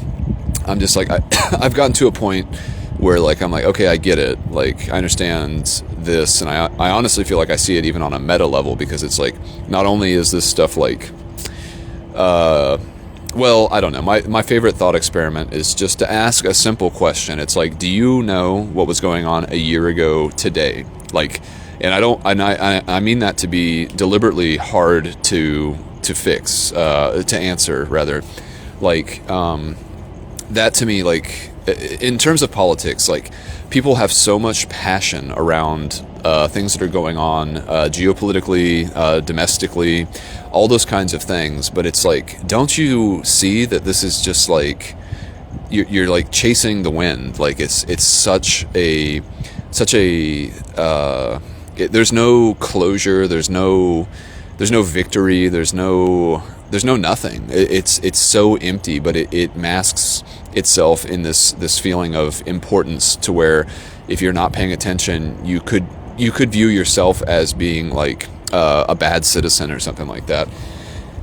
just I've gotten to a point where I'm okay, I get it. I understand this, and I honestly feel like I see it even on a meta level, because it's not only is this stuff well, I don't know. My favorite thought experiment is just to ask a simple question. It's do you know what was going on a year ago today? And I mean that to be deliberately hard to fix, to answer rather. That to me, in terms of politics, people have so much passion around things that are going on geopolitically, domestically, all those kinds of things. But it's don't you see that this is just you're chasing the wind? It's such a there's no closure, there's no victory, there's no nothing. It's so empty, but it masks itself in this feeling of importance, to where if you're not paying attention, you could view yourself as being a bad citizen or something like that.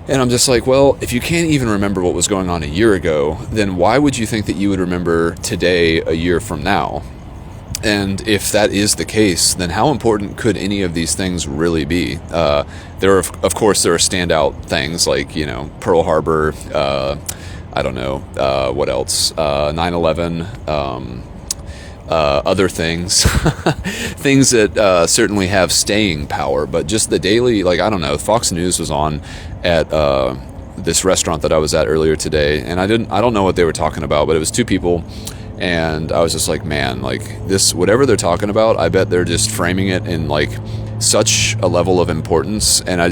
And I'm just well, if you can't even remember what was going on a year ago, then why would you think that you would remember today a year from now? And if that is the case, then how important could any of these things really be? Of course, there are standout things Pearl Harbor, I don't know, what else, 9/11, other things, things that certainly have staying power. But just the daily, I don't know, Fox News was on at this restaurant that I was at earlier today, and I don't know what they were talking about, but it was two people. And I was just man, this, whatever they're talking about, I bet they're just framing it in such a level of importance. And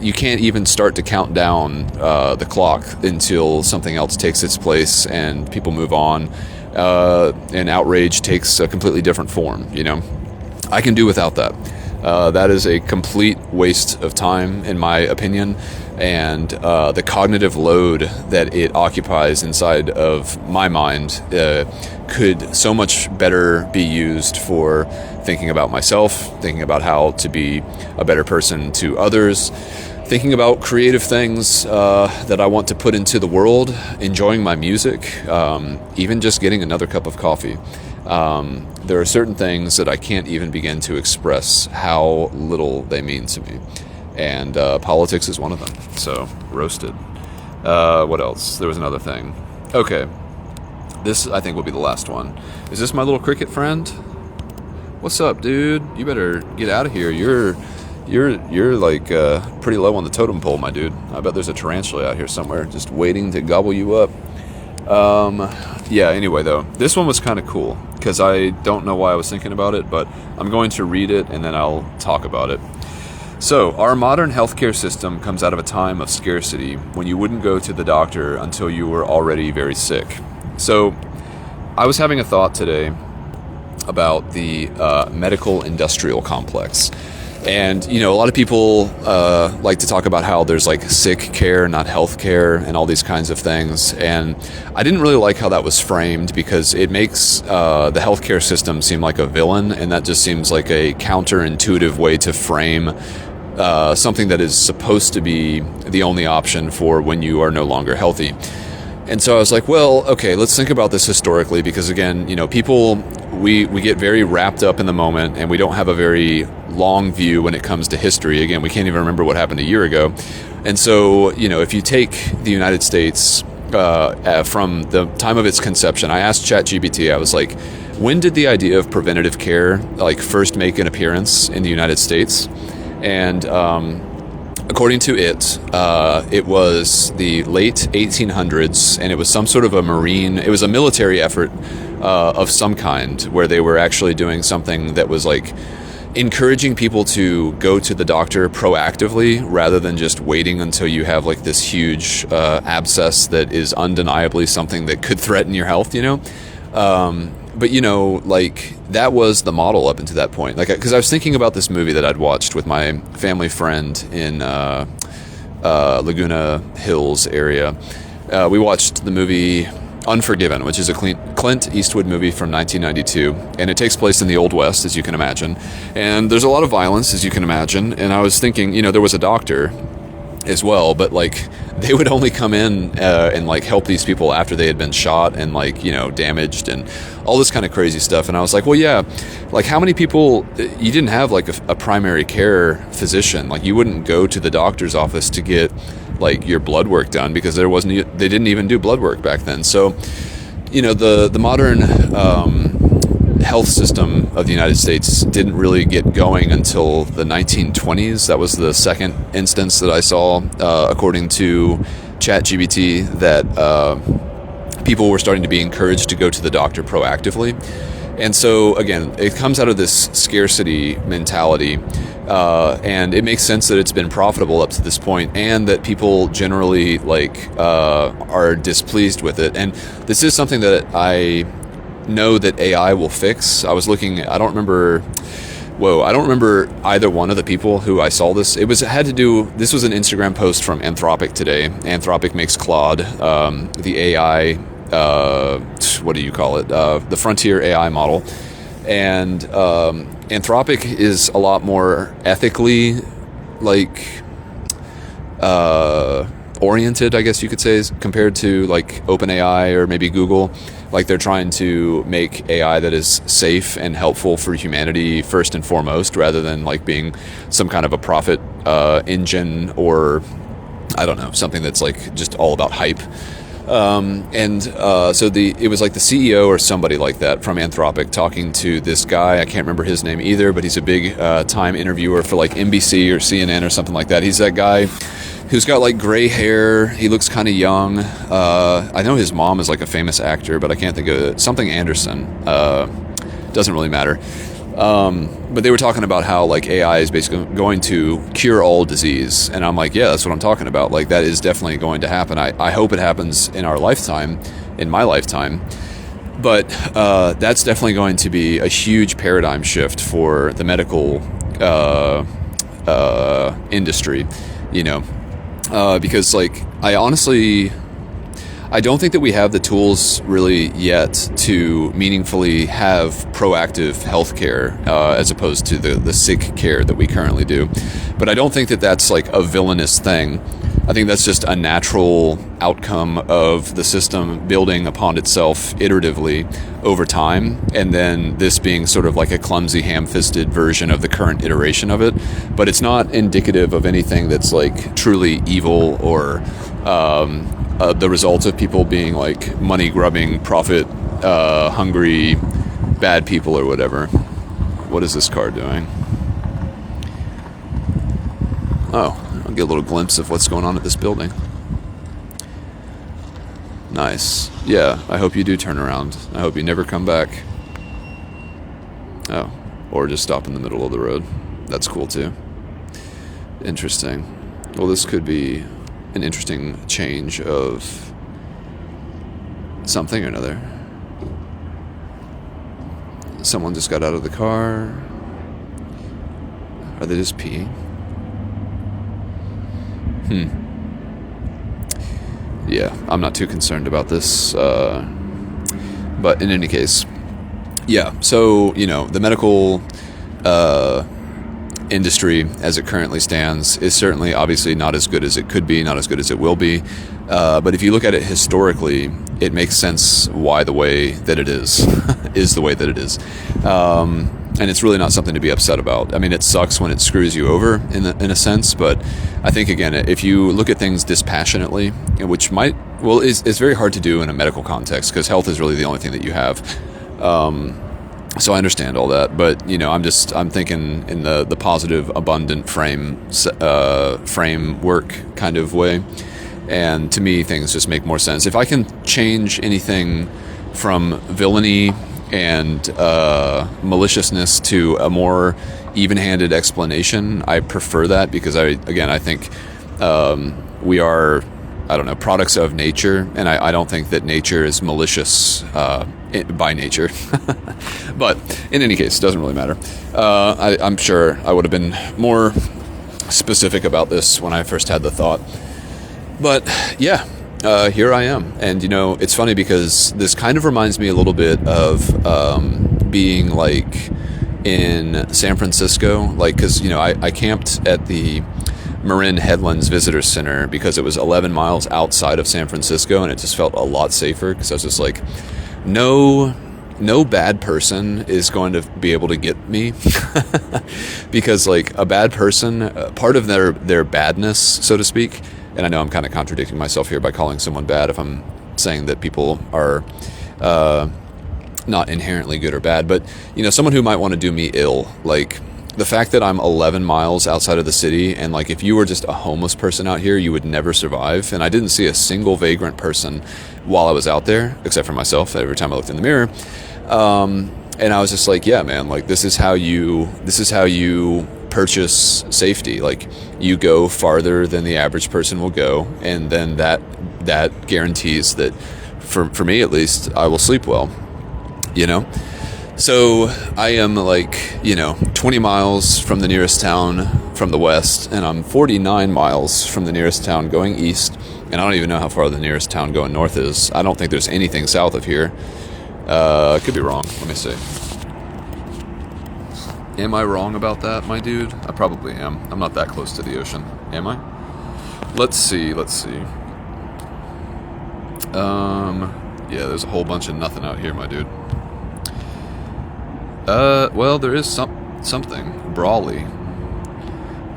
you can't even start to count down the clock until something else takes its place and people move on, and outrage takes a completely different form. I can do without that. That is a complete waste of time, in my opinion. And the cognitive load that it occupies inside of my mind could so much better be used for thinking about myself, thinking about how to be a better person to others, thinking about creative things that I want to put into the world, enjoying my music, even just getting another cup of coffee. There are certain things that I can't even begin to express how little they mean to me. And politics is one of them. So, roasted. What else? There was another thing. Okay. This, I think, will be the last one. Is this my little cricket friend? What's up, dude? You better get out of here. You're like pretty low on the totem pole, my dude. I bet there's a tarantula out here somewhere just waiting to gobble you up. Yeah, anyway, though, this one was kind of cool because I don't know why I was thinking about it, but I'm going to read it and then I'll talk about it. So, our modern healthcare system comes out of a time of scarcity when you wouldn't go to the doctor until you were already very sick. So, I was having a thought today about the medical industrial complex. And, you know, a lot of people like to talk about how there's like sick care, not health care, and all these kinds of things. And I didn't really like how that was framed because it makes the healthcare system seem like a villain. And that just seems like a counterintuitive way to frame something that is supposed to be the only option for when you are no longer healthy. And so I was like, well, okay, let's think about this historically because, again, you know, people, we get very wrapped up in the moment and we don't have a very long view when it comes to history. Again, we can't even remember what happened a year ago. And so, you know, if you take the United States from the time of its conception, I asked ChatGPT, I was like, when did the idea of preventative care like first make an appearance in the United States? And according to it, it was the late 1800s, and it was some sort of it was a military effort of some kind, where they were actually doing something that was like encouraging people to go to the doctor proactively rather than just waiting until you have like this huge abscess that is undeniably something that could threaten your health, you know? But, you know, like, that was the model up until that point. Like, because I was thinking about this movie that I'd watched with my family friend in Laguna Hills area. We watched the movie Unforgiven, which is a Clint Eastwood movie from 1992. And it takes place in the Old West, as you can imagine. And there's a lot of violence, as you can imagine. And I was thinking, you know, there was a doctor as well, but like they would only come in and like help these people after they had been shot and like, you know, damaged and all this kind of crazy stuff. And I was like, well, yeah, like how many people, you didn't have like a primary care physician, like you wouldn't go to the doctor's office to get like your blood work done because they didn't even do blood work back then. So, you know, the modern health system of the United States didn't really get going until the 1920s. That was the second instance that I saw, according to ChatGPT, that people were starting to be encouraged to go to the doctor proactively. And so, again, it comes out of this scarcity mentality, and it makes sense that it's been profitable up to this point, and that people generally like are displeased with it. And this is something that I know that AI will fix. I was looking, I don't remember either one of the people who I saw this. This was an Instagram post from Anthropic today. Anthropic makes Claude, the AI, what do you call it? The frontier AI model. And Anthropic is a lot more ethically, like, oriented, I guess you could say, compared to like OpenAI or maybe Google. Like they're trying to make AI that is safe and helpful for humanity first and foremost, rather than like being some kind of a profit engine or I don't know, something that's like just all about hype. So it was like the CEO or somebody like that from Anthropic talking to this guy. I can't remember his name either, but he's a big time interviewer for like NBC or CNN or something like that. He's that guy who's got like gray hair. He looks kind of young. I know his mom is like a famous actor, but I can't think of it. Something Anderson. Doesn't really matter. But they were talking about how like AI is basically going to cure all disease. And I'm like, yeah, that's what I'm talking about. Like that is definitely going to happen. I hope it happens in my lifetime. But that's definitely going to be a huge paradigm shift for the medical industry, you know. Because like I don't think that we have the tools really yet to meaningfully have proactive healthcare as opposed to the sick care that we currently do. But I don't think that that's like a villainous thing. I think that's just a natural outcome of the system building upon itself iteratively over time, and then this being sort of like a clumsy, ham-fisted version of the current iteration of it. But it's not indicative of anything that's like truly evil or the result of people being like money grubbing, profit hungry, bad people or whatever. What is this car doing? Oh, I'll get a little glimpse of what's going on at this building. Nice. Yeah, I hope you do turn around. I hope you never come back. Oh, or just stop in the middle of the road. That's cool too. Interesting. Well, this could be an interesting change of something or another. Someone just got out of the car. Are they just peeing? Yeah, I'm not too concerned about this. But in any case, yeah, so, the medical industry as it currently stands is certainly obviously not as good as it could be, not as good as it will be. But if you look at it historically, it makes sense why the way that it is the way that it is. And it's really not something to be upset about. I mean, it sucks when it screws you over in a sense, but I think, again, if you look at things dispassionately, which is very hard to do in a medical context because health is really the only thing that you have. So I understand all that, but I'm thinking in the positive, abundant framework kind of way, and to me things just make more sense. If I can change anything from villainy and maliciousness to a more even-handed explanation, I prefer that because I think we are, products of nature, and I don't think that nature is malicious by nature. But in any case, it doesn't really matter. I'm sure I would have been more specific about this when I first had the thought. But yeah, here I am. And, it's funny because this kind of reminds me a little bit of being like in San Francisco, because, I camped at the Marin Headlands Visitor Center because it was 11 miles outside of San Francisco, and it just felt a lot safer because I was just like, no bad person is going to be able to get me because like a bad person, part of their badness, so to speak, and I know I'm kind of contradicting myself here by calling someone bad if I'm saying that people are not inherently good or bad, but someone who might want to do me ill, like the fact that I'm 11 miles outside of the city, and like if you were just a homeless person out here, you would never survive. And I didn't see a single vagrant person while I was out there, except for myself every time I looked in the mirror. And I was just like, yeah, man, like this is how you purchase safety. Like you go farther than the average person will go, and then that guarantees that for me at least, I will sleep well. So I am like, 20 miles from the nearest town from the west, and I'm 49 miles from the nearest town going east, and I don't even know how far the nearest town going north is. I don't think there's anything south of here. I could be wrong. Let me see. Am I wrong about that, my dude? I probably am. I'm not that close to the ocean. Am I? Let's see. Yeah, there's a whole bunch of nothing out here, my dude. Well, there is something. Brawley.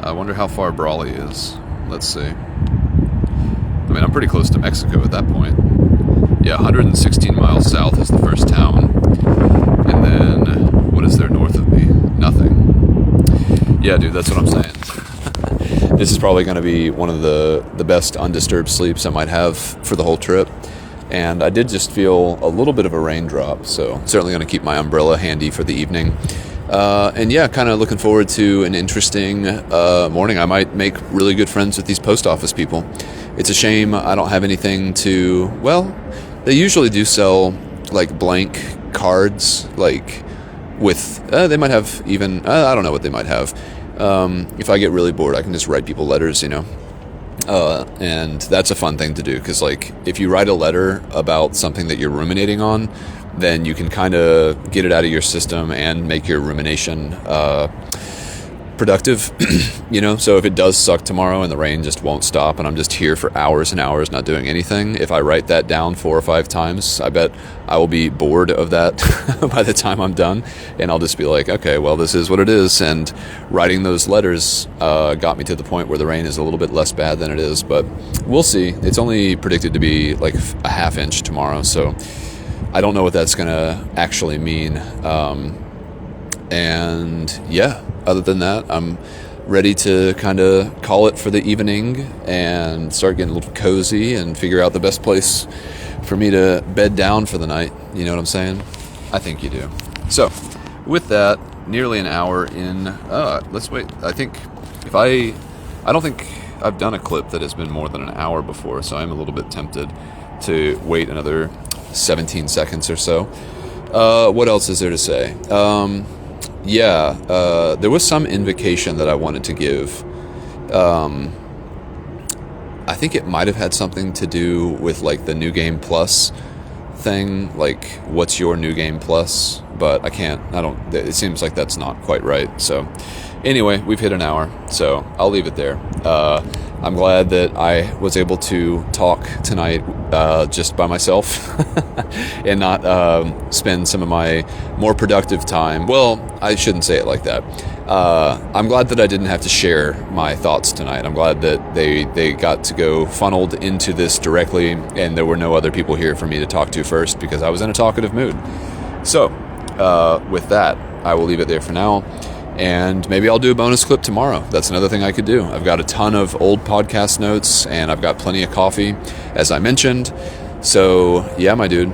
I wonder how far Brawley is. Let's see. I mean, I'm pretty close to Mexico at that point. Yeah, 116 miles south is the first town. And then, what is there north of me? Nothing. Yeah, dude, that's what I'm saying. This is probably going to be one of the best undisturbed sleeps I might have for the whole trip. And I did just feel a little bit of a raindrop, so certainly going to keep my umbrella handy for the evening. And yeah, kind of looking forward to an interesting morning. I might make really good friends with these post office people. It's a shame I don't have anything to, well, they usually do sell like blank cards, like with, they might have even, I don't know what they might have. If I get really bored, I can just write people letters, and that's a fun thing to do because like if you write a letter about something that you're ruminating on, then you can kind of get it out of your system and make your rumination productive, so if it does suck tomorrow and the rain just won't stop and I'm just here for hours and hours not doing anything, if I write that down 4 or 5 times, I bet I will be bored of that by the time I'm done, and I'll just be like, okay, well, this is what it is. And writing those letters got me to the point where the rain is a little bit less bad than it is, but we'll see. It's only predicted to be like a half inch tomorrow, so I don't know what that's gonna actually mean. And yeah, other than that, I'm ready to kind of call it for the evening and start getting a little cozy and figure out the best place for me to bed down for the night. You know what I'm saying? I think you do. So with that, nearly an hour in, let's wait. I don't think I've done a clip that has been more than an hour before, so I'm a little bit tempted to wait another 17 seconds or so. What else is there to say? There was some invocation that I wanted to give. I think it might have had something to do with like the New Game Plus thing, like what's your New Game Plus, but it seems like that's not quite right. So anyway, we've hit an hour, so I'll leave it there. I'm glad that I was able to talk tonight just by myself and not spend some of my more productive time. Well, I shouldn't say it like that. I'm glad that I didn't have to share my thoughts tonight. I'm glad that they got to go funneled into this directly, and there were no other people here for me to talk to first because I was in a talkative mood. So with that, I will leave it there for now. And maybe I'll do a bonus clip tomorrow. That's another thing I could do. I've got a ton of old podcast notes, and I've got plenty of coffee, as I mentioned. So, yeah, my dude,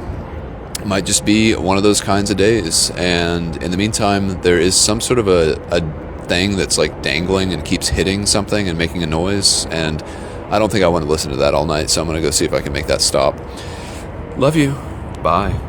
might just be one of those kinds of days. And in the meantime, there is some sort of a thing that's like dangling and keeps hitting something and making a noise. And I don't think I want to listen to that all night, so I'm going to go see if I can make that stop. Love you. Bye.